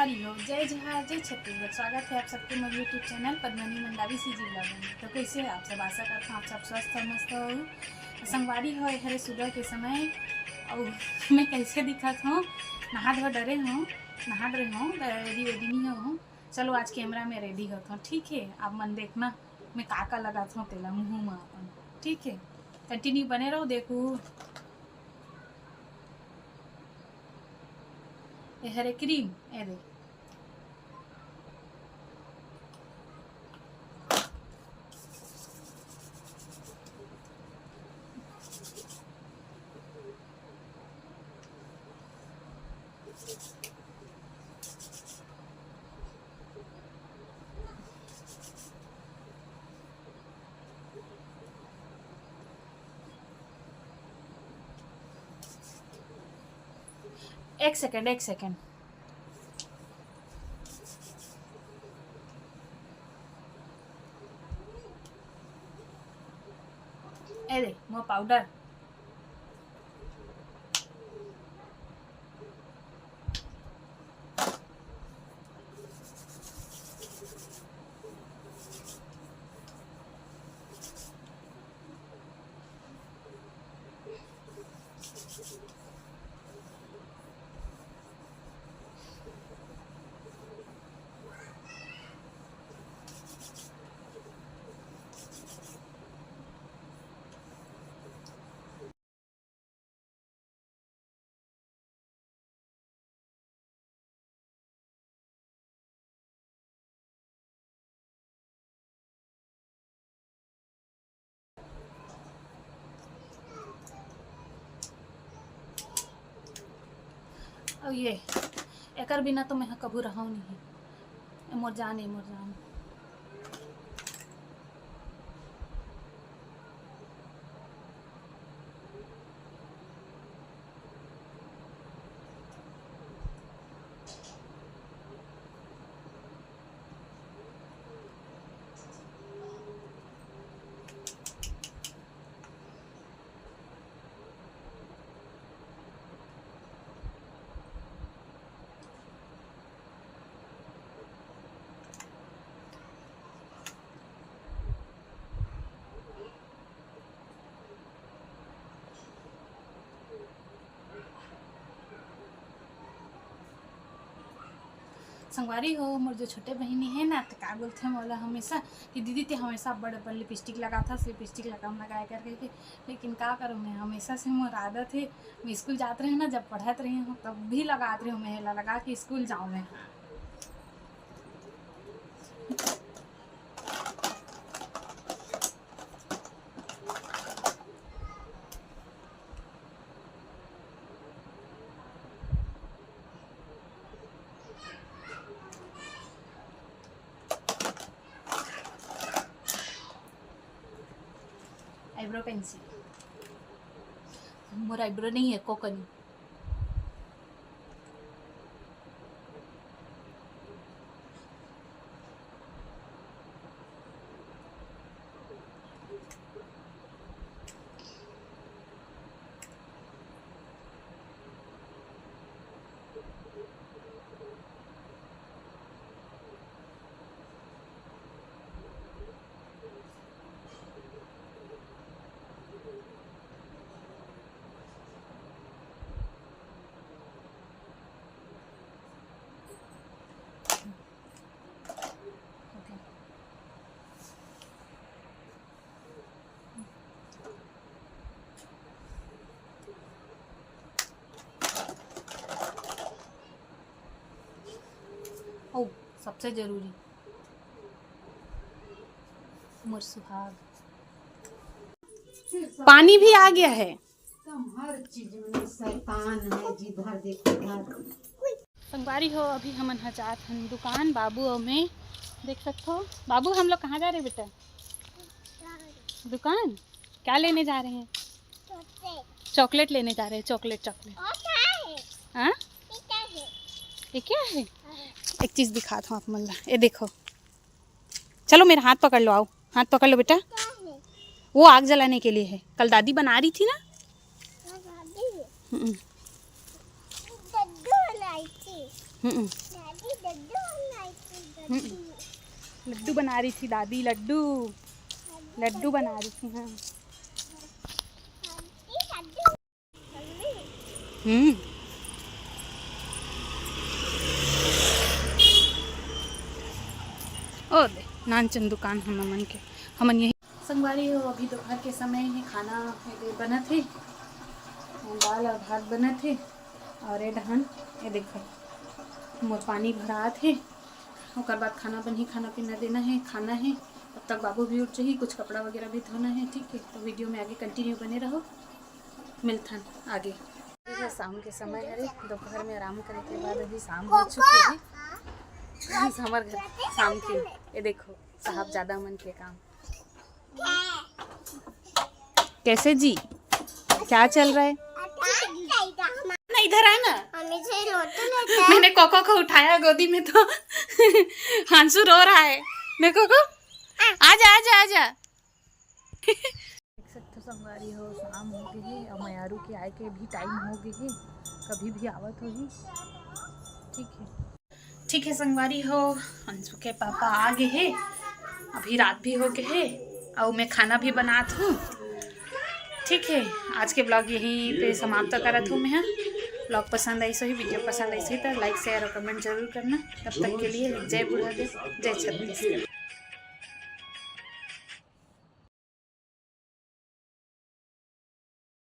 संगवारी हो, जय जहार जय छत्तीसगढ़। स्वागत है आप सबके मेरे YouTube channel Padmini Mandavi CG blog में। तो कैसे है आप सब? आशा करता हूँ आप सब स्वस्थ और मस्त हो। संगवारी हो हरे सुबह के समय और मैं कैसे दिखत हूँ, नहा धो डरे हूँ, नहा डरे हूँ, रेडी वेडी नहीं हूँ। चलो आज कैमरा में रेडी होता हूँ, ठीक है। आप मन देखना मैं काका लगाता हूँ तेला मुँह में अपन, ठीक है। कंटिन्यू बने रहो, देखो ये हरे क्रीम ए दे। एक सेकंड ए दे मो पाउडर। और ये एकर बिना तो मैं कभू रहा नहीं। मोर जान मोर जान। संगवारी हो मोर जो छोटे बहनी है ना, तो क्या बोलते हैं मोला हमेशा कि दीदी ते हमेशा बड़ बड़ लिपस्टिक लगा था, लिपस्टिक लगाया करके। लेकिन क्या करूँ मैं, हमेशा से मोर आदत है। मैं स्कूल जाते रहे ना, जब पढ़त रही हूँ तब भी लगाते रही हूँ, मैं लगा के स्कूल जाऊँ मैं। आईब्रो पेंसिल, मोर आईब्रो नहीं है कोकनी। ओ सबसे जरूरी मोर सुहाग, पानी भी आ गया है। हर चीज में शैतान है, जिधर देखो उधर। संगवारी हो अभी हम जात हम दुकान बाबू और मैं, देख सकते हो। बाबू हम लोग कहाँ जा रहे हैं बेटा? दुकान। क्या लेने जा रहे हैं? चॉकलेट लेने जा रहे हैं। चॉकलेट हाँ ये क्या है? एक चीज़ दिखाता हूँ आप मल्ला, ये देखो। चलो मेरा हाथ पकड़ लो, आओ हाथ पकड़ लो बेटा। वो आग जलाने के लिए है, कल दादी बना रही थी ना। लड्डू बना रही थी दादी, लड्डू लड्डू बना रही थी। हाँ ओ दे नानचंद दुकान हम अमन के, हमन यही संगवारी हो। अभी दोपहर के समय है, खाना बना थे, दाल और भात बना थे, और ये डहन ये देखो मोर पानी भरा थे। और बाद खाना बनी, खाना पीना देना है, खाना है। तब तक बाबू भी उठ जाही, कुछ कपड़ा वगैरह भी धोना है। ठीक है, तो वीडियो में आगे कंटिन्यू बने रहो, मिलथन आगे। शाम के समय है, दोपहर में आराम करे के बाद अभी शाम हो चुकी है। हमार घर शाम के ये देखो साहब ज्यादा मन के काम। कैसे जी, क्या चल रहा है? नहीं इधर है ना, मैंने कोको को उठाया गोदी में तो हांसू रो रहा है। मैं कोको आजा आजा आजा। देख सकते संगवारी हो, शाम हो गई है और मयारू के आए के भी टाइम हो गई है, कभी भी आवत होगी। ठीक है संगवारी हो, अंशु के पापा आ गए हैं, अभी रात भी हो गए है और मैं खाना भी बनात हूँ। ठीक है, आज के ब्लॉग यहीं पे समाप्त करत हूँ मैं। ब्लॉग पसंद आई सही, वीडियो पसंद आई सही तो लाइक शेयर और कमेंट जरूर करना। तब तक के लिए जय बुढ़ादेव, जय छत्तीसगढ़।